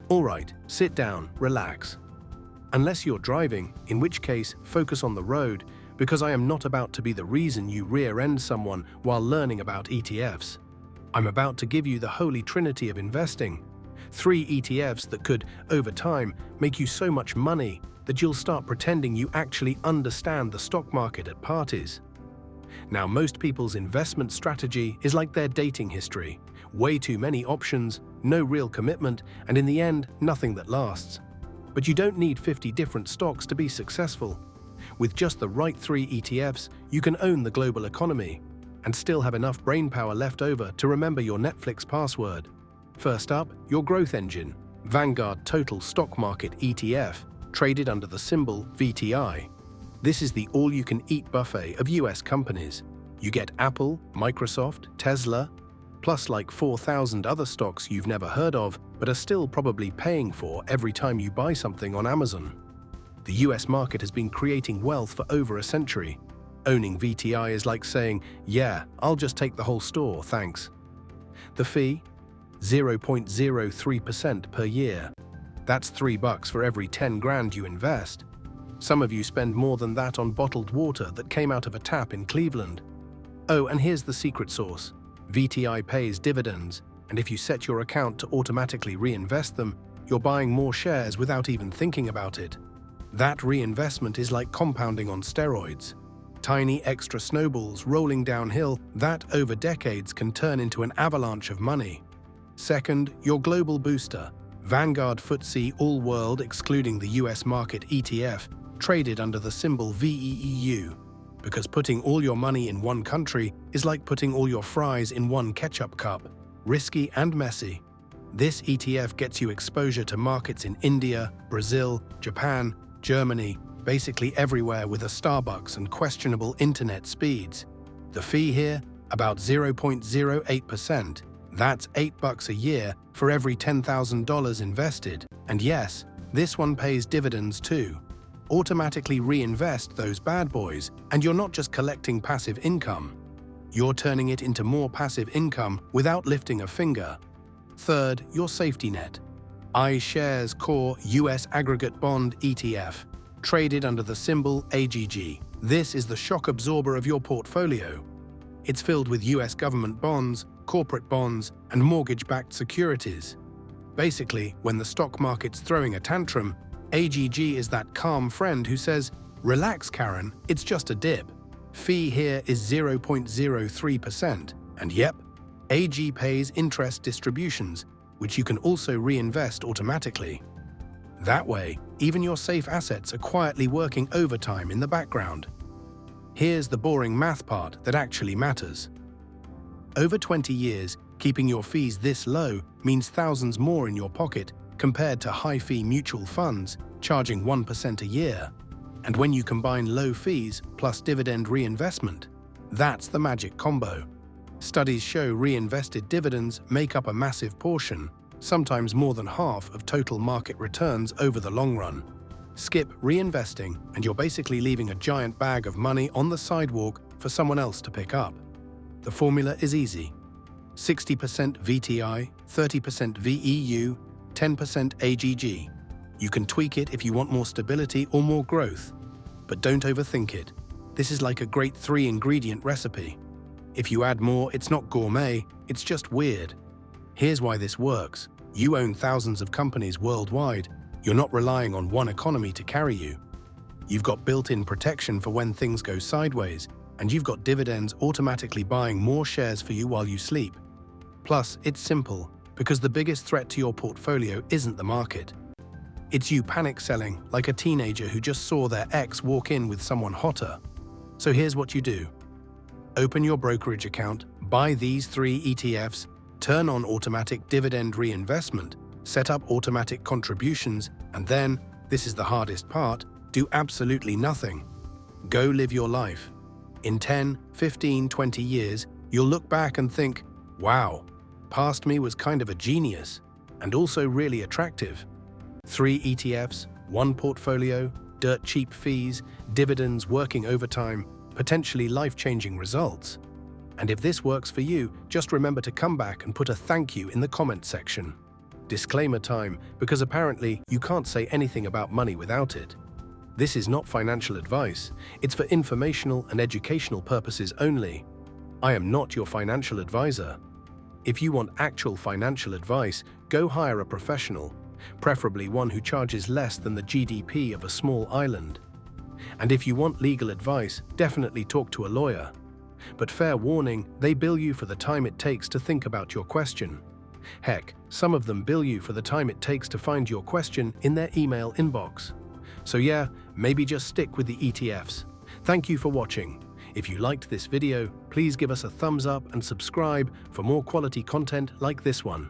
All right, sit down, relax. Unless you're driving, in which case, focus on the road, because I am not about to be the reason you rear-end someone while learning about ETFs. I'm about to give you the holy trinity of investing. 3 ETFs that could, over time, make you so much money that you'll start pretending you actually understand the stock market at parties. Now, most people's investment strategy is like their dating history. Way too many options, no real commitment, and in the end, nothing that lasts. But you don't need 50 different stocks to be successful. With just the right 3 ETFs, you can own the global economy and still have enough brainpower left over to remember your Netflix password. First up, your growth engine, Vanguard Total Stock Market ETF, traded under the symbol VTI. This is the all-you-can-eat buffet of US companies. You get Apple, Microsoft, Tesla, plus like 4,000 other stocks you've never heard of but are still probably paying for every time you buy something on Amazon. The US market has been creating wealth for over a century. Owning VTI is like saying, yeah, I'll just take the whole store, thanks. The fee? 0.03% per year. That's $3 for every 10 grand you invest. Some of you spend more than that on bottled water that came out of a tap in Cleveland. Oh, and here's the secret sauce. VTI pays dividends, and if you set your account to automatically reinvest them, you're buying more shares without even thinking about it. That reinvestment is like compounding on steroids. Tiny extra snowballs rolling downhill that over decades can turn into an avalanche of money. Second, your global booster, Vanguard FTSE All-World excluding the US market ETF, traded under the symbol VEEU, because putting all your money in one country is like putting all your fries in one ketchup cup, risky and messy. This ETF gets you exposure to markets in India, Brazil, Japan, Germany, basically everywhere with a Starbucks and questionable internet speeds. The fee here? About 0.08%. That's $8 a year for every $10,000 invested. And yes, this one pays dividends too. Automatically reinvest those bad boys, and you're not just collecting passive income. You're turning it into more passive income without lifting a finger. Third, your safety net. iShares Core US Aggregate Bond ETF, traded under the symbol AGG. This is the shock absorber of your portfolio. It's filled with US government bonds, corporate bonds, and mortgage-backed securities. Basically, when the stock market's throwing a tantrum, AGG is that calm friend who says, "Relax, Karen, it's just a dip." Fee here is 0.03%, and yep, AG pays interest distributions, which you can also reinvest automatically. That way, even your safe assets are quietly working overtime in the background. Here's the boring math part that actually matters. Over 20 years, keeping your fees this low means thousands more in your pocket compared to high-fee mutual funds charging 1% a year. And when you combine low fees plus dividend reinvestment, that's the magic combo. Studies show reinvested dividends make up a massive portion, sometimes more than half of total market returns over the long run. Skip reinvesting, and you're basically leaving a giant bag of money on the sidewalk for someone else to pick up. The formula is easy. 60% VTI, 30% VEU, 10% AGG. You can tweak it if you want more stability or more growth. But don't overthink it. This is like a great 3-ingredient recipe. If you add more, it's not gourmet, it's just weird. Here's why this works. You own thousands of companies worldwide. You're not relying on one economy to carry you. You've got built-in protection for when things go sideways, and you've got dividends automatically buying more shares for you while you sleep. Plus, it's simple, because the biggest threat to your portfolio isn't the market. It's you panic selling like a teenager who just saw their ex walk in with someone hotter. So here's what you do. Open your brokerage account, buy these 3 ETFs, turn on automatic dividend reinvestment, set up automatic contributions, and then, this is the hardest part, do absolutely nothing. Go live your life. In 10, 15, 20 years, you'll look back and think, wow, past me was kind of a genius, and also really attractive. 3 ETFs, 1 portfolio, dirt cheap fees, dividends working overtime, potentially life-changing results. And if this works for you, just remember to come back and put a thank you in the comment section. Disclaimer time, because apparently you can't say anything about money without it. This is not financial advice, it's for informational and educational purposes only. I am not your financial advisor. If you want actual financial advice, go hire a professional, preferably one who charges less than the GDP of a small island. And if you want legal advice, definitely talk to a lawyer. But fair warning, they bill you for the time it takes to think about your question. Heck, some of them bill you for the time it takes to find your question in their email inbox. So yeah, maybe just stick with the ETFs. Thank you for watching. If you liked this video, please give us a thumbs up and subscribe for more quality content like this one.